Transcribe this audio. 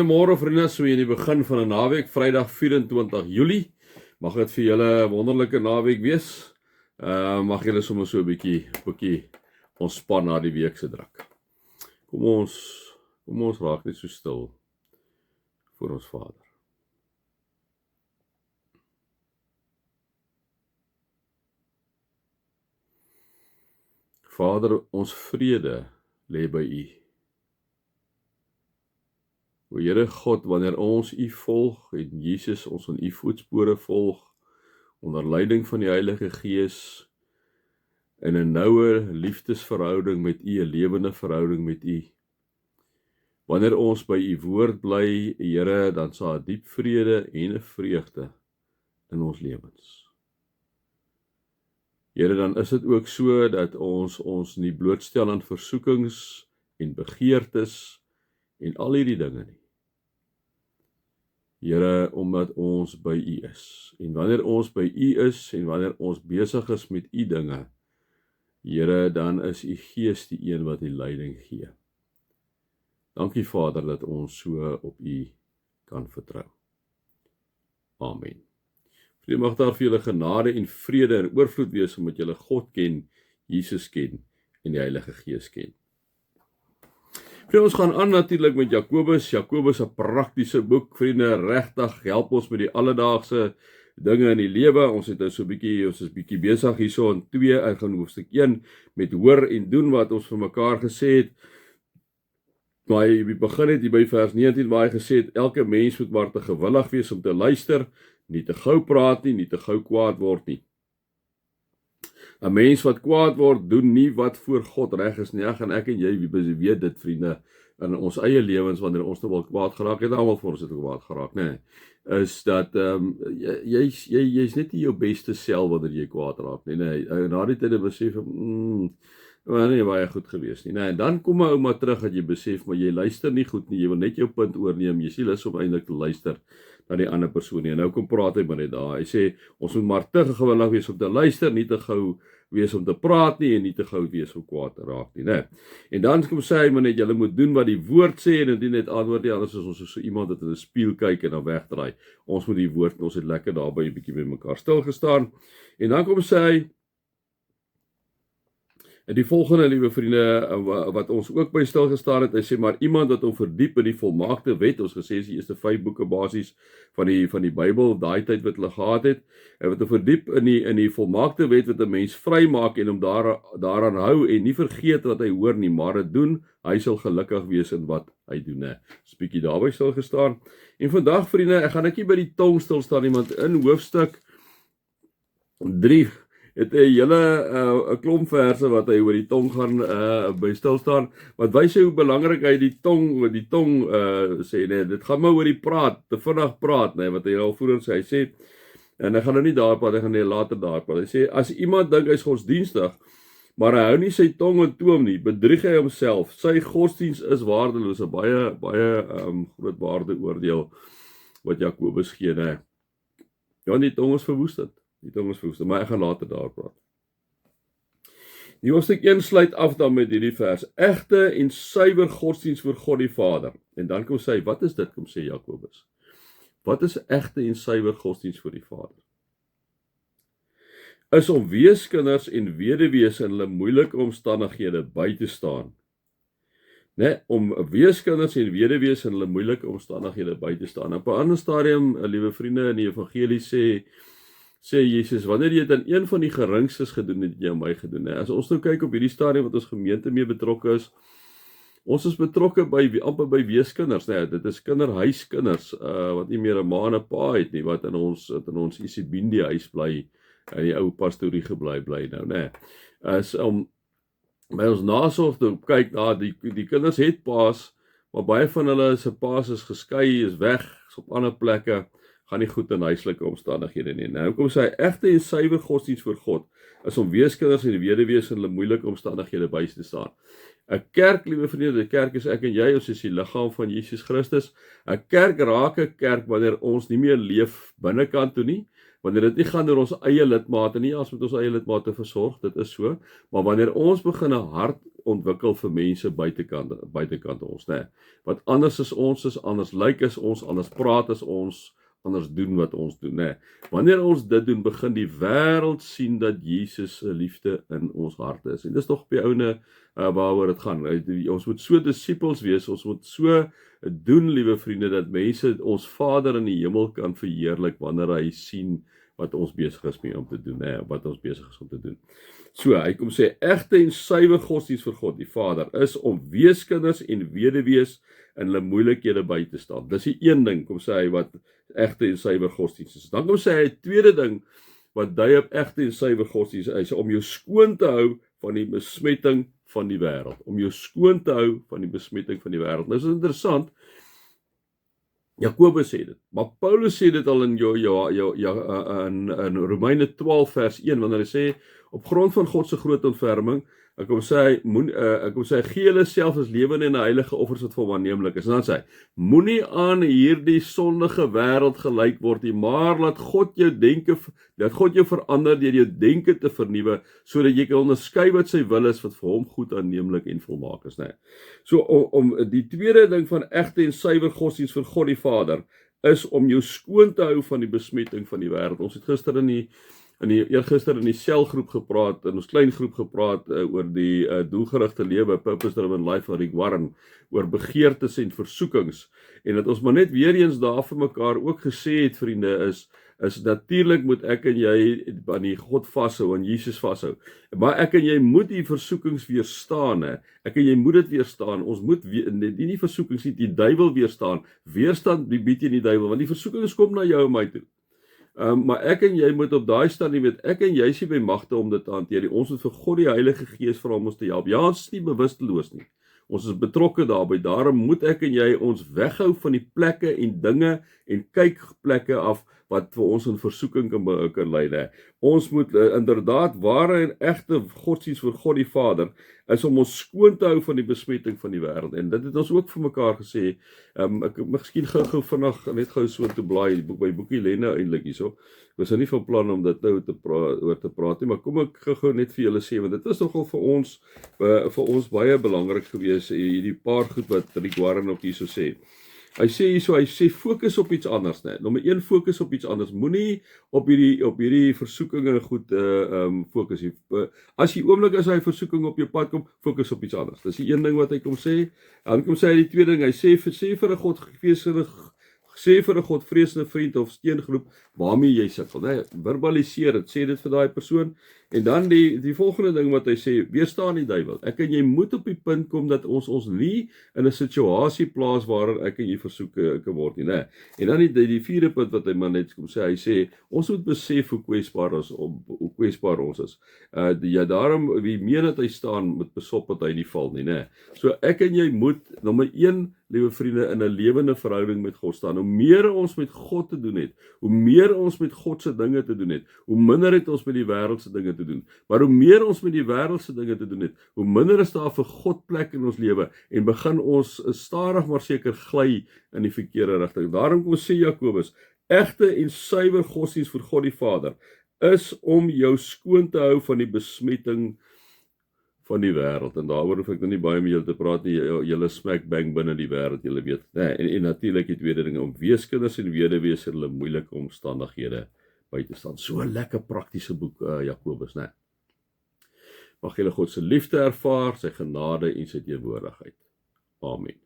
Goeiemôre vriende, so in die begin van 'n naweek, Vrydag 24 Julie. Mag dit vir julle 'n wonderlike naweek wees. Mag julle sommer so 'n bietjie ontspan na die week se druk. Kom ons raak net so stil voor ons Vader. Vader, ons vrede lê by U. O Here God, wanneer ons U volg en Jesus ons in U voetspore volg, onder leiding van die Heilige Gees, in 'n noue liefdesverhouding met U, 'n lewende verhouding met U. Wanneer ons by U woord bly, Here, dan sal daar diep vrede en 'n vreugde in ons lewens. Here, dan is dit ook so dat ons nie blootstel aan versoekings en begeertes en al hierdie dinge nie. Here, omdat ons by U is. En wanneer ons by U is en wanneer ons besig is met U dinge, Here, dan is U Gees die een wat die leiding gee. Dankie Vader dat ons so op U kan vertrou. Amen. Vrede mag daar vir julle genade en vrede en oorvloed wees omdat julle God ken, Jesus ken en die Heilige Gees ken. Vriende, ons gaan aan natuurlik met Jakobus. Jakobus 'n praktiese boek, vriende, regtig help ons met die alledaagse dinge in die lewe. Ons het nou so 'n bietjie, ons is bietjie besig hierso in 2 uit gaan hoofstuk 1 met hoor en doen wat ons vir mekaar gesê het. Maar hy begin het hier by vers 19 waar hy gesê het, elke mens moet maar te gewillig wees om te luister, nie te gou praat nie te gou kwaad word nie. 'n Mens wat kwaad word, doen nie wat voor God reg is nie. Ek en jy weet dit, vriende, in ons eie lewens, wanneer ons nou wel kwaad geraak het, almal van ons het kwaad geraak, nê, is dat jy's net nie jou beste self wanneer jy kwaad raak nie, nê. Na die tyd besef maar nie baie goed gewees nie, nê. En dan kom 'n ou maar terug dat jy besef, maar jy luister nie goed nie, jy wil net jou punt oorneem, jy sien lus om eintlik te luister na die ander persoon nie. En nou kom praat hy maar net daar. Hy sê ons moet maar te gewillig wees om te luister, nie te gou wees om te praat nie en nie te gou wees om kwaad te raak nie, né? En dan kom sê hy maar net julle moet doen wat die woord sê en indien net antwoord nie, anders is ons so iemand wat in 'n spieël kyk en dan wegdraai. Ons moet die woord, ons het lekker daarby 'n bietjie met mekaar stil gestaan. En dan kom sê hy en die volgende, liewe vriende, wat ons ook by stil gestaan het, hy sê maar iemand wat hom verdiep in die volmaakte wet, ons gesê is die eerste 5 boeke basies van die Bybel, daai tyd wat hulle gehad het, en wat hom verdiep in die volmaakte wet wat 'n mens vry maak en hom daaraan hou en nie vergeet wat hy hoor nie, maar dit doen, hy sal gelukkig wees in wat hy doen, né. Dis 'n bietjie daarby stil gestaan. En vandag, vriende, ek gaan net by die tong stil staan, iemand in hoofstuk 3 het 'n hele 'n klomp verse wat hy oor die tong gaan by stil staan, wat wys hoe belangrik hy die tong sê, nee, dit gaan maar oor die praat, te vinnig praat, nee, wat hy al vroeër sê, hy sê, en ek gaan nou nie daar praat, ek gaan net later daar praat, hy sê, as iemand dink hy's godsdienstig, maar hy hou nie sy tong in toom nie, bedrieg hy homself, sy godsdiens is waardeloos, 'n baie groot waardeoordeel wat Jakobus gee, nee. Ja, die tong is verwoestend. Maar ek gaan later daar praat. Die hoofstuk 1 sluit af dan met hierdie vers, egte en suiwer godsdiens voor God die Vader. En dan kom sê, wat is dit, kom sê Jakobus? Wat is egte en suiwer godsdiens voor die Vader? Is om weeskinders en weduwees in hulle moeilike omstandighede by te staan. Nee, om weeskinders en weduwees in hulle moeilike omstandighede by te staan. Op 'n ander stadium, liewe vriende, in die evangelie sê Jesus, wanneer jy dit aan een van die geringstes gedoen het, jy my gedoen. As ons nou kyk op hierdie stadium wat ons gemeente mee betrokke is, ons is betrokke amper by weeskinders, nee, dit is kinderhuiskinders, wat nie meer 'n ma en 'n pa het nie, wat in ons Isibindi huis bly, in die ou pastorie bly nou, nee. As om by ons nasorg te kyk, die kinders het paas, maar baie van hulle se paas is geskei, is weg, is op ander plekke, gaan nie goed in huislike omstandighede nie. Nou kom sy, egte en suiwer godsdiens voor God, is om weeskinders en weduwees in hulle moeilike omstandighede by te staan. 'n Kerk, liewe vriende, die kerk is ek en jy, ons is die liggaam van Jesus Christus. 'n Kerk raak 'n kerk wanneer ons nie meer leef binnekant toe nie, wanneer dit nie gaan oor ons eie lidmate nie, as met ons eie lidmate versorg, dit is so, maar wanneer ons begin 'n hart ontwikkel vir mense buitekant ons, né? Wat anders is ons, anders lyk as ons, anders praat as ons, anders doen wat ons doen, né? Wanneer ons dit doen, begin die wêreld sien dat Jesus se liefde in ons harte is. En dis tog op die ouene waaroor dit gaan. Ons moet so disippels wees, ons moet so doen, liewe vriende, dat mense ons Vader in die hemel kan verheerlik wanneer hy sien wat ons besig is mee om te doen, wat ons besig is om te doen. So, hy kom sê, egte en suiwer godsdienst vir God, die Vader, is om weeskinders en weduwees in hulle moeilikhede by te staan. Dis die een ding, kom sê hy, wat egte en suiwer godsdienst is. Dan kom sê hy, tweede ding, wat dui op egte en suiwer godsdienst is, om jou skoon te hou van die besmetting van die wêreld. Om jou skoon te hou van die besmetting van die wêreld. Nou is dit interessant, Jakobus sê dit, maar Paulus sê dit al in Romeine 12 vers 1, wanneer hy sê, op grond van God se groot ontferming, ek kom sê, gee julle self as lewende en heilige offers wat vir hom aanneemlik is. En dan sê hy, moenie aan hierdie sondige wêreld gelyk word nie, maar laat God jou verander deur jou denke te vernuwe, sodat jy kan onderskei wat sy wil is, wat vir hom goed, aanneemlik en volmaak is. So om die tweede ding van egte en suiwer godsdienst vir God die Vader, is om jou skoon te hou van die besmetting van die wêreld. Ons het gister eergister in die selgroep gepraat, in ons klein groep gepraat oor die doelgerigte lewe, Purpose Driven Life van Rick Warren, oor begeertes en versoekings, en dat ons maar net weer eens daar vir mekaar ook gesê het, vriende, is natuurlik moet ek en jy aan die God vashou, aan Jesus vashou, maar ek en jy moet die versoekings weerstaan, ek en jy moet dit weerstaan, ons moet nie versoekings nie, die duiwel weerstaan, weerstand bied jy die duiwel, want die versoekings kom na jou en my toe. Maar ek en jy moet op daai stadium weet, ek en jy is nie by magte om dit te hanteer. Ons moet vir God die Heilige Gees vra om ons te help. Ja, ons is nie bewusteloos nie. Ons is betrokke daarbey. Daarom moet ek en jy ons weghou van die plekke en dinge en kyk plekke af wat vir ons in versoeking kan lei. Ons moet inderdaad ware en egte godsdienst vir God die Vader is om ons skoon te hou van die besmetting van die wêreld. En dit het ons ook vir mekaar gesê. Ek miskien gou vinnig net gou so te blaai by boekie Lenne eintlik hierso. Ek was nie van plan om dit nou oor te praat nie, maar kom ek gou net vir julle sê, want dit was nogal vir ons baie belangrik gewees, hierdie paar goed wat Rick Warren ook hierso sê. Hy sê fokus op iets anders, né? Nommer 1, fokus op iets anders. Moenie op hierdie versoekinge goed fokus nie. As jy oomblik as hy versoeking op jou pad kom, fokus op iets anders. Dis die een ding wat hy kom sê. Dan kom sê hy die tweede ding, hy sê vir 'n Godvreesende vriend of steungroep waarmee jy sukkel, né? Verbaliseer dit, sê dit vir daai persoon. En dan die volgende ding wat hy sê, weerstaan die duiwel. Ek en jy moet op die punt kom dat ons nie in 'n situasie plaas waarin ek en jy versoek kan word nie, né? En dan die vierde punt wat hy maar net kom sê, hy sê ons moet besef hoe kwesbaar ons is. Daarom wie meer dat hy staan moet besop dat hy nie val nie, né? So ek en jy moet nommer 1, liewe vriende, in 'n lewende verhouding met God staan. Hoe meer ons met God te doen het, hoe meer ons met God se dinge te doen het, hoe minder het ons met die wêreld se dinge te doen. Maar hoe meer ons met die wêreld se dinge te doen het, hoe minder is daar vir God plek in ons lewe en begin ons stadig maar seker gly in die verkeerde rigting. Daarom kom sê Jakobus, egte en suiwer godsdienst vir God die Vader is om jou skoon te hou van die besmetting van die wêreld. En daaroor hoef ek nou nie baie met julle te praat nie, julle smack bang binne die wêreld, julle weet. En natuurlik die tweede ding, om weeskinders en weduwees in hulle moeilike omstandighede by te staan. So 'n lekker praktiese boek, Jakobus, né? Mag julle God se liefde ervaar, sy genade en sy teenwoordigheid. Amen.